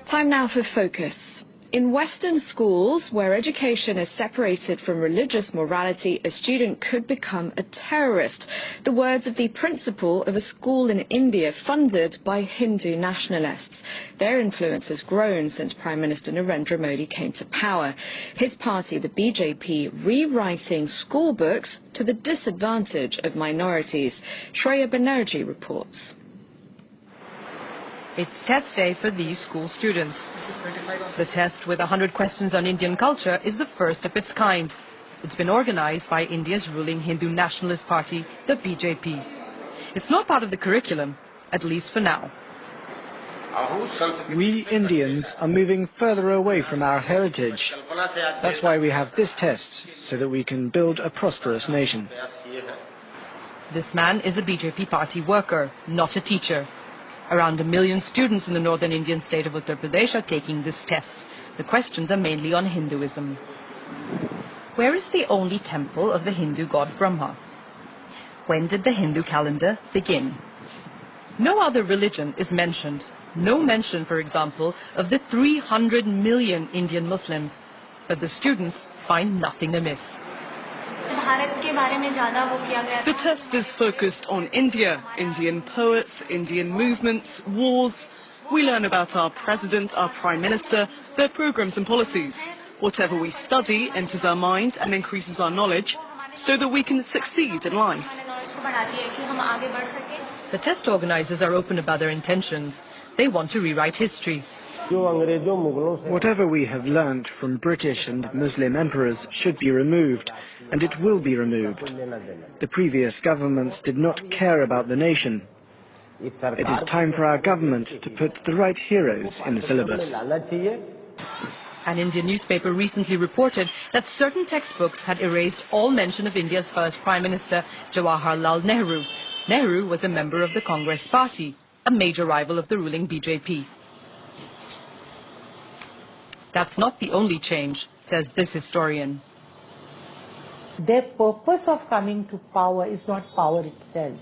Time now for Focus. In Western schools, where education is separated from religious morality, a student could become a terrorist. The words of the principal of a school in India funded by Hindu nationalists. Their influence has grown since Prime Minister Narendra Modi came to power. His party, the BJP, rewriting school books to the disadvantage of minorities. Shreya Banerjee reports. It's test day for these school students. The test, with 100 questions on Indian culture, is the first of its kind. It's been organized by India's ruling Hindu nationalist party, the BJP. It's not part of the curriculum, at least for now. We Indians are moving further away from our heritage. That's why we have this test, so that we can build a prosperous nation. This man is a BJP party worker, not a teacher. Around 1 million students in the northern Indian state of Uttar Pradesh are taking this test. The questions are mainly on Hinduism. Where is the only temple of the Hindu god Brahma? When did the Hindu calendar begin? No other religion is mentioned. No mention, for example, of the 300 million Indian Muslims. But the students find nothing amiss. The test is focused on India, Indian poets, Indian movements, wars. We learn about our president, our prime minister, their programs and policies. Whatever we study enters our mind and increases our knowledge so that we can succeed in life. The test organizers are open about their intentions. They want to rewrite history. Whatever we have learnt from British and Muslim emperors should be removed, and it will be removed. The previous governments did not care about the nation. It is time for our government to put the right heroes in the syllabus. An Indian newspaper recently reported that certain textbooks had erased all mention of India's first Prime Minister, Jawaharlal Nehru. Nehru was a member of the Congress party, a major rival of the ruling BJP. That's not the only change, says this historian. Their purpose of coming to power is not power itself,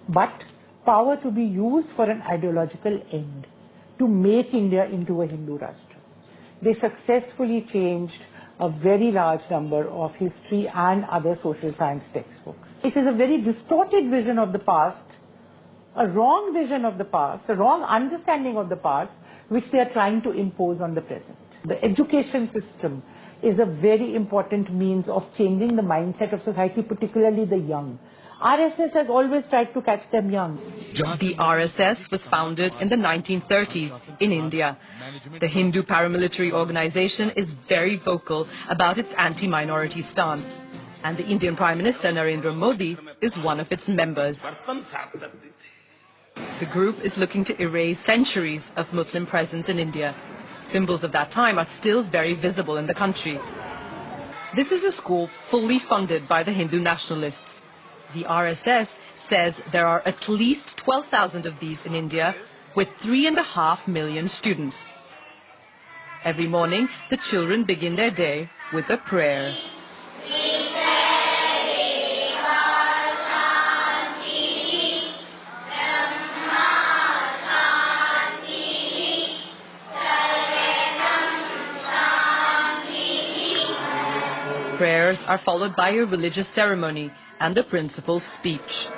but power to be used for an ideological end, to make India into a Hindu Rashtra. They successfully changed a very large number of history and other social science textbooks. It is a very distorted vision of the past, a wrong vision of the past, a wrong understanding of the past, which they are trying to impose on the present. The education system is a very important means of changing the mindset of society, particularly the young. RSS has always tried to catch them young. The RSS was founded in the 1930s in India. The Hindu paramilitary organization is very vocal about its anti-minority stance. And the Indian Prime Minister Narendra Modi is one of its members. The group is looking to erase centuries of Muslim presence in India. Symbols of that time are still very visible in the country. This is a school fully funded by the Hindu nationalists. The RSS says there are at least 12,000 of these in India, with 3.5 million students. Every morning, the children begin their day with a prayer. Prayers are followed by a religious ceremony and the principal's speech.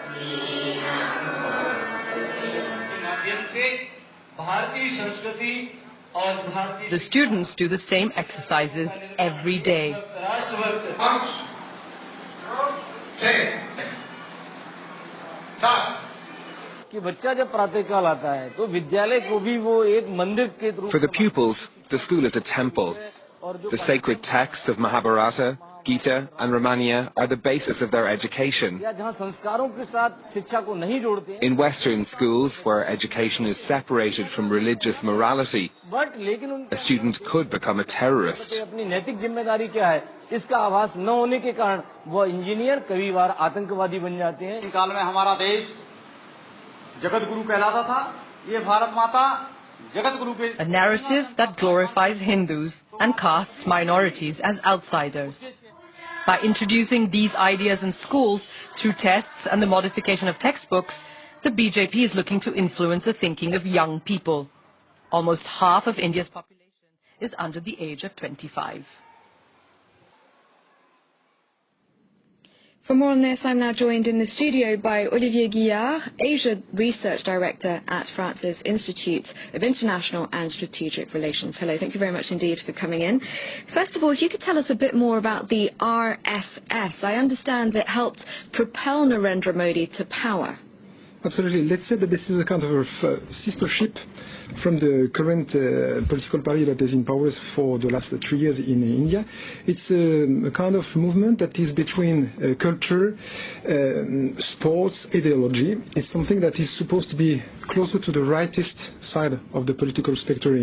The students do the same exercises every day. For the pupils, the school is a temple. The sacred texts of Mahabharata, Gita and Ramayana are the basis of their education. In Western schools, where education is separated from religious morality, a student could become a terrorist. A narrative that glorifies Hindus and casts minorities as outsiders. By introducing these ideas in schools through tests and the modification of textbooks, the BJP is looking to influence the thinking of young people. Almost half of India's population is under the age of 25. For more on this, I'm now joined in the studio by Olivier Guillard, Asia Research Director at France's Institute of International and Strategic Relations. Hello, thank you very much indeed for coming in. First of all, if you could tell us a bit more about the RSS. I understand it helped propel Narendra Modi to power. Absolutely. Let's say that this is a kind of a sister ship from the current political party that is in power for the last 3 years in India. It's a kind of movement that is between culture, sports, ideology. It's something that is supposed to be closer to the rightist side of the political spectrum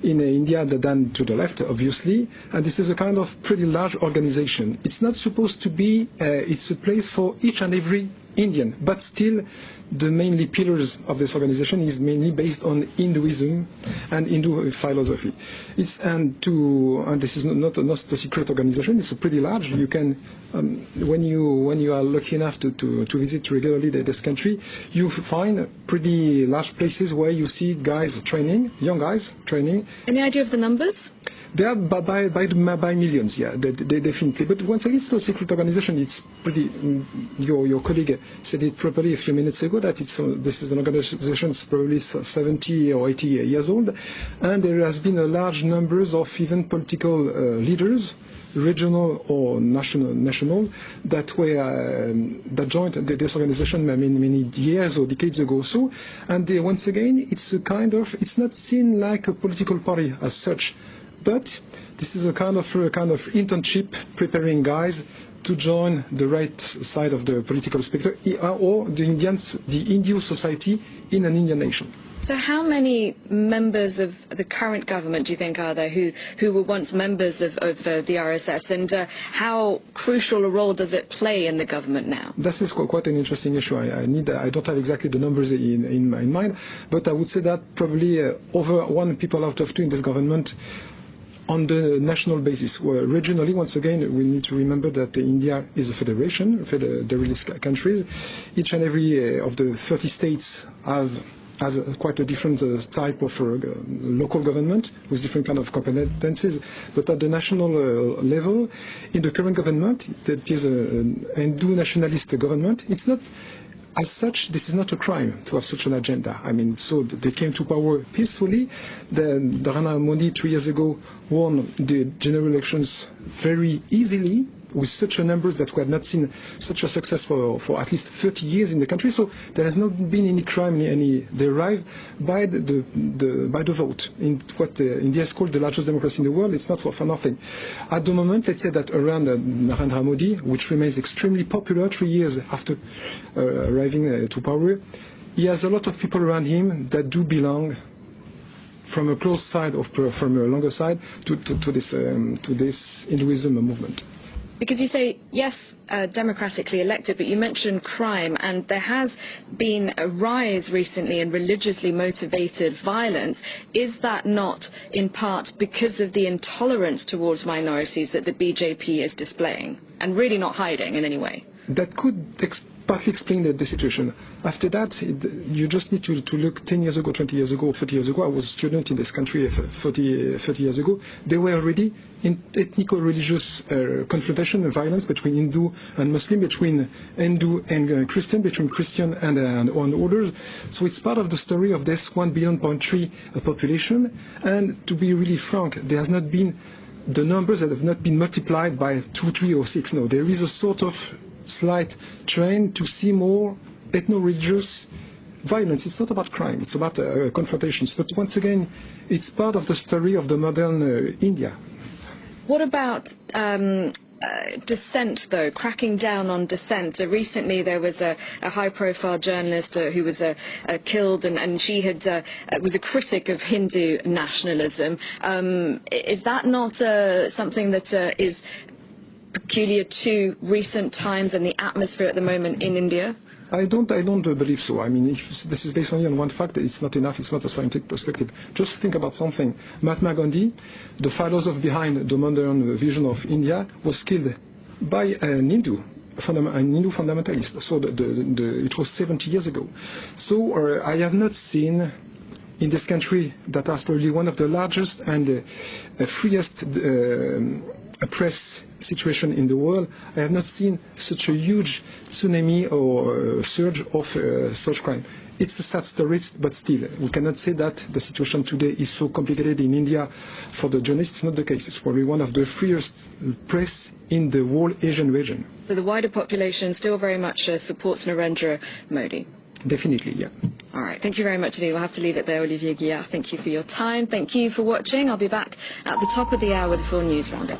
in India than to the left, obviously. And this is a kind of pretty large organization. It's not supposed to be, it's a place for each and every Indian, but still the mainly pillars of this organization is mainly based on Hinduism and Hindu philosophy. And this is not a secret organization. It's a pretty large. You can, when you are lucky enough to visit regularly this country, you find pretty large places where you see guys training, young guys training. Any idea of the numbers? They are by millions, yeah, they definitely. But once again, it's not a secret organization. It's pretty. Your colleague said it properly a few minutes ago that this is an organization that's probably 70 or 80 years old, and there has been a large numbers of even political leaders, regional or national, that joined this organization many years or decades ago. So, and once again, it's not seen like a political party as such. But this is a kind of internship preparing guys to join the right side of the political spectrum or the Hindu society in an Indian nation. So how many members of the current government do you think are there who were once members of the RSS, and how crucial a role does it play in the government now? This is quite an interesting issue. I don't have exactly the numbers in mind, but I would say that probably over 1 people out of 2 in this government on the national basis. Where regionally, once again, we need to remember that India is a federation, federalist countries. Each and every of the 30 states has quite a different type of local government with different kind of competencies. But at the national level, in the current government, that is an Hindu nationalist government, it's not. As such, this is not a crime to have such an agenda. I mean, so they came to power peacefully. Narendra Modi 3 years ago won the general elections very easily, with such a numbers that we have not seen such a success for at least 30 years in the country. So there has not been any crime, they arrived by the vote in what India is called the largest democracy in the world. It's not for nothing. At the moment, let's say that around Narendra Modi, which remains extremely popular 3 years after arriving to power, he has a lot of people around him that do belong from a close side or from a longer side to this Hinduism movement. Because you say, yes, democratically elected, but you mentioned crime, and there has been a rise recently in religiously motivated violence. Is that not in part because of the intolerance towards minorities that the BJP is displaying, and really not hiding in any way? That could partly explain the situation. After that, you just need to look 10 years ago, 20 years ago, 30 years ago. I was a student in this country 30 years ago. They were already in ethnico-religious confrontation and violence between Hindu and Muslim, between Hindu and Christian, between Christian and others. So it's part of the story of this 1.3 billion population. And to be really frank, there has not been the numbers that have not been multiplied by 2, 3, or 6. No, there is a sort of slight trend to see more ethno-religious violence. It's not about crime, it's about confrontations. But once again, it's part of the story of the modern India. What about dissent, though, cracking down on dissent? Recently there was a high-profile journalist who was killed, and she was a critic of Hindu nationalism. Is that not something that is peculiar to recent times and the atmosphere at the moment in India? I don't believe so. I mean, if this is based only on one fact, it's not enough. It's not a scientific perspective. Just think about something. Mahatma Gandhi, the philosopher behind the modern vision of India, was killed by an Hindu fundamentalist. So it was 70 years ago. So I have not seen in this country that has probably one of the largest and freest press situation in the world, I have not seen such a huge tsunami or surge of such crime. It's a sad story, but still, we cannot say that the situation today is so complicated in India for the journalists. It's not the case. It's probably one of the freest press in the whole Asian region. So the wider population still very much supports Narendra Modi? Definitely, yeah. All right. Thank you very much indeed. We'll have to leave it there, Olivier Guillard. Thank you for your time. Thank you for watching. I'll be back at the top of the hour with the full news roundup.